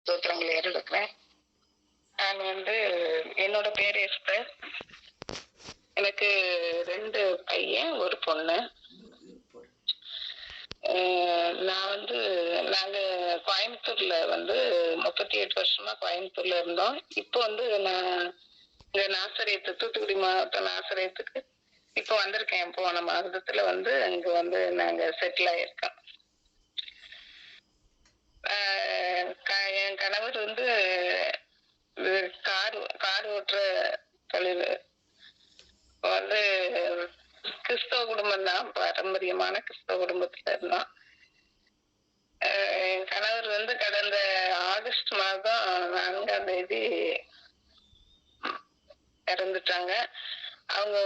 ஸ்தோத்திரங்களை ஏறெடுக்கிறேன். நான் என்னோட பேர் எஸ்தர். எனக்கு 2 பையன், ஒரு பொண்ணு. நாங்க கோயம்புத்தூர்ல 38 வருஷமா கோயம்புத்தூர்ல இருந்தோம். இப்போ நான் இங்க நாசரேத்து, தூத்துக்குடி மாவட்டம் நாசரேத்துக்கு இப்போ வந்திருக்கேன். போன மாதத்துல இங்க நாங்க செட்டில் ஆயிருக்கோம். என் கணவர் கார் ஓட்டுற தொழில் கிறிஸ்தவ குடும்பம் தான், பாரம்பரியமான கிறிஸ்தவ குடும்பத்துல இருந்தோம். என் கணவர் கடந்த ஆகஸ்ட் மாதம் 4ஆம் தேதி இறந்துட்டாங்க. அவங்க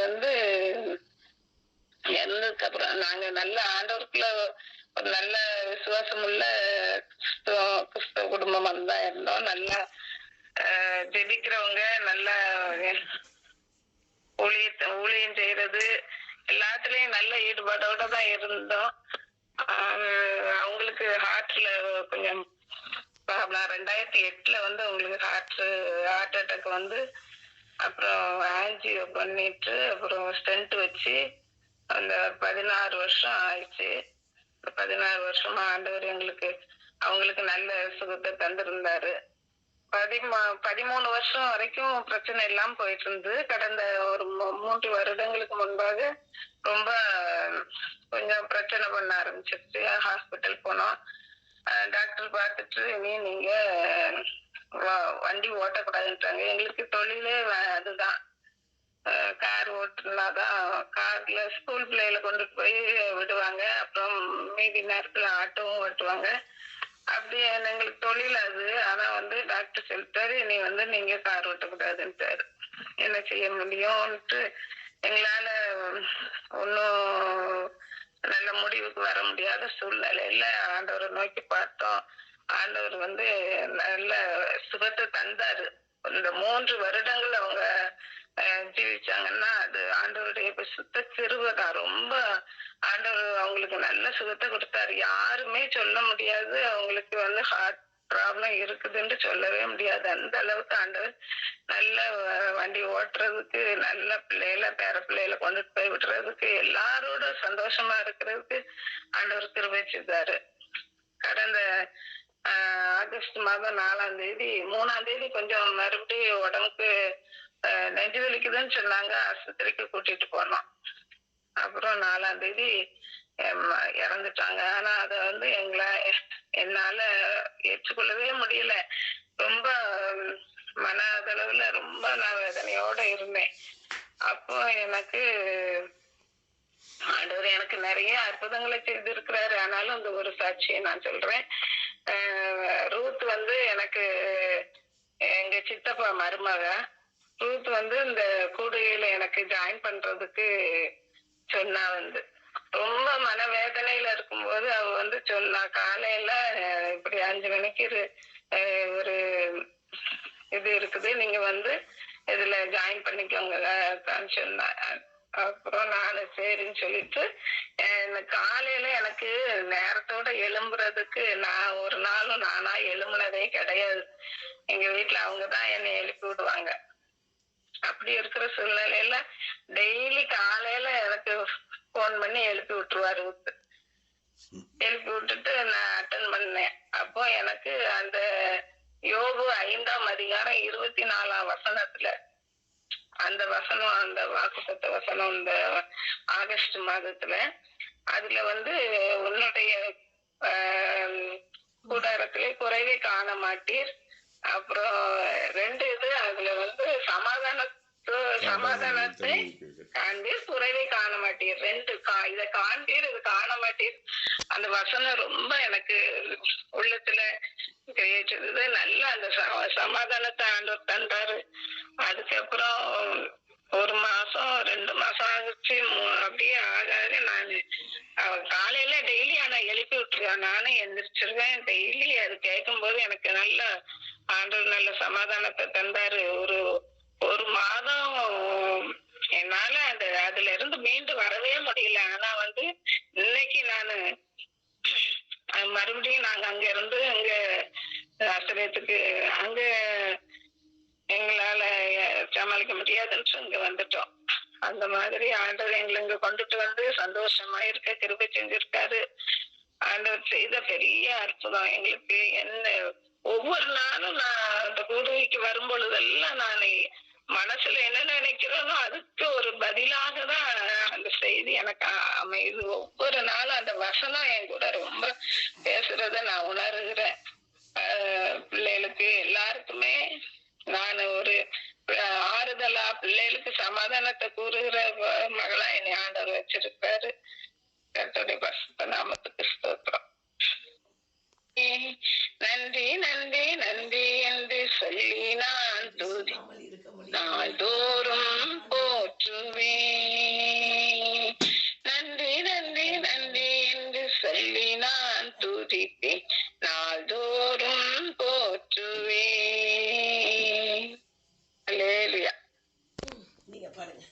இறந்ததுக்கு அப்புறம் நாங்க நல்ல ஆண்டவருக்குள்ள ஒரு நல்ல விசுவாசம் உள்ள கிறிஸ்தவ குடும்பம் தான் இருந்தோம். நல்லா ஜெபிக்கிறவங்க, நல்லா ஊழியம் செய்யறது, எல்லாத்துலயும் நல்ல ஈடுபாடோட தான் இருந்தோம். அவங்களுக்கு ஹார்ட்ல கொஞ்சம் 2008 அவங்களுக்கு ஹார்ட் அட்டாக் அப்புறம் ஆன்ஜியோ பண்ணிட்டு அப்புறம் ஸ்டென்ட் வச்சு அந்த 16 வருஷம் ஆயிடுச்சு. 16 வருஷமா ஆண்டவர் அவங்களுக்கு நல்ல சுகத்தை தந்திருந்தாரு. 13 வருஷம் வரைக்கும் பிரச்சனை இல்லாம போயிட்டு இருந்து, கடந்த ஒரு 3 வருடங்களுக்கு முன்பாக ரொம்ப கொஞ்சம் பிரச்சனை பண்ண ஆரம்பிச்சிருச்சு. ஹாஸ்பிட்டல் போனோம். டாக்டர் பார்த்துட்டு நீங்க வண்டி ஓட்டக்கூடாதுன்றாங்க. எங்களுக்கு தொழிலே அதுதான், கார் ஓட்டுனாதான். கார்ல ஸ்கூல் பிள்ளைகளை கொண்டு போய் விடுவாங்க, அப்புறம் மீதி நேரத்துல ஆட்டோவும் ஓட்டுவாங்க. அப்படியே எங்களுக்கு தொழில் அது. ஆனா டாக்டர் சொல்லிட்டாரு, நீங்க கார் ஓட்டக்கூடாதுன்ட்டாரு. என்ன செய்ய முடியும்ட்டு எங்களால ஒன்னும் நல்ல முடிவுக்கு வர முடியாத சூழ்நிலையில ஆண்டவரை நோக்கி பார்த்தோம். ஆண்டவர் நல்ல சுகத்தை தந்தாரு. இந்த 3 வருடங்கள் அவங்க ஜீவிச்சாங்கன்னா அது ஆண்டவருடைய சுத்த கிருபைதான். ரொம்ப ஆண்டவர் அவங்களுக்கு நல்ல சுகத்தை கொடுத்தாரு. யாருமே சொல்ல முடியாது அவங்களுக்கு ஹார்ட் ப்ராப்ளம் இருக்குதுன்னு சொல்லவே முடியாது. அந்த அளவுக்கு ஆண்டவர் நல்ல வண்டி ஓட்டுறதுக்கு, நல்ல பேர பிள்ளைகளை கொண்டுட்டு போய் விடுறதுக்கு, எல்லாரோட சந்தோஷமா இருக்கிறதுக்கு ஆண்டவர் கிருபை செய்தாரு. கடந்த ஆகஸ்ட் மாதம் 4ஆம் தேதி 3ஆம் தேதி கொஞ்சம் மறுபடியும் உடம்புக்கு நெஞ்சு வலிக்குதுன்னு சொன்னாங்க. ஆஸ்பத்திரிக்கு கூட்டிட்டு போனோம். அப்புறம் 4ஆம் தேதி இறந்துட்டாங்க. ஆனா அத என்னால ஏற்றுக்கொள்ளவே முடியல. ரொம்ப மனதளவுல ரொம்ப நான் வேதனையோட இருந்தேன். அப்போ ஆண்டவர் எனக்கு நிறைய அற்புதங்களை செய்திருக்கிறாரு. ஆனாலும் அந்த ஒரு சாட்சியை நான் சொல்றேன். ரூத் எனக்கு எங்க சித்தப்பா மருமக. ரூத் இந்த கூடுகையில எனக்கு ஜாயின் பண்றதுக்கு சொன்னா. ரொம்ப மனவேதனையில இருக்கும்போது அவ சொன்னா, காலையில இப்படி 5 மணிக்கு ஒரு இது இருக்குது, நீங்க இதுல ஜாயின் பண்ணிக்கோங்க சொன்னா. அப்புறம் நானு சரின்னு சொல்லிட்டு காலையில எனக்கு நேரத்தோட எழும்புறதுக்கு நான் ஒரு நாளும் நானா எழும்புனதே கிடையாது. எங்க வீட்டுல அவங்கதான் என்னை எழுப்பி விடுவாங்க. அப்படி இருக்கிற சூழ்நிலையில டெய்லி காலையில எனக்கு போன் பண்ணி எழுப்பி விட்டுருவாரு. எழுப்பி விட்டுட்டு நான் அட்டன் பண்ணேன். அப்போ எனக்கு அந்த யோபு 5ஆம் அதிகாரம் 24ஆம் வசனத்துல அந்த வசனம், அந்த வாக்குத்தத்த வசனம், இந்த ஆகஸ்ட் மாதத்துல அதுல உன்னுடைய கூடாரத்திலே குறைவை காண மாட்டீர். அப்புறம் 2 இது அதுல சமாதானத்தை காண்பீர், குறைவை காண மாட்டீர். 2 இதை காண்பீர், இது காண மாட்டீர். அந்த வசனம் ரொம்ப எனக்கு உள்ளத்துல கிரியேட்டது. நல்ல அந்த சமாதானத்தை ஆண்டவர் தந்தாரு. அதுக்கப்புறம் 1 மாசம் 2 மாசம் ஆகிடுச்சு. அப்படியே ஆகாது. அவன் காலையில டெய்லி ஆனா எழுப்பி விட்டுருவான். நானும் எந்திரிச்சிருவேன். டெய்லி அது கேட்கும் போது எனக்கு நல்ல ஆண்டவர் நல்ல சமாதானத்தை தந்தாரு. ஒரு மாதம் என்னால அதுல இருந்து மீண்டு வரவே முடியல. ஆனா இன்னைக்கு நானு மறுபடியும் நாங்க அங்க இருந்து ஆசிரியத்துக்கு அங்க எங்களால சமாளிக்க முடியாதுன்னு இங்க வந்துட்டோம். அந்த மாதிரி ஆண்டவர் எங்களை இங்க கொண்டுட்டு வந்து சந்தோஷமா இருக்க கிருபை செஞ்சிருக்காரு. ஆண்டவர் செய்த பெரிய அற்புதம் எங்களுக்கு. என்ன ஒவ்வொரு நாளும் நான் அந்த கூடுகைக்கு வரும் பொழுதெல்லாம் நான் மனசுல என்ன நினைக்கிறேனோ அதுக்கு ஒரு பதிலாக தான் அந்த செய்தி எனக்கு அமையுது. ஒவ்வொரு நாளும் அந்த வசனம் என் கூட ரொம்ப பேசுறத நான் உணர்கிறேன். பிள்ளைகளுக்கு எல்லாருக்குமே நான் ஒரு ஆறுதலா பிள்ளைகளுக்கு சமாதானத்தை கூறுகிற மகளா என்னை ஆண்டவர் வச்சிருப்பாரு. கர்த்தருடைய பரிசுத்த நாமத்துக்கு ஸ்தோத்திரம். நன்றி நன்றி நன்றி என்று சொல்லி நான் துதி நாள்தோறும் போற்றுவேன். நன்றி நன்றி நன்றி என்று சொல்லி நான் துதிப்பேன், நாள்தோறும் போற்றுவேன். அல்லேலூயா. நீங்க பாருங்க.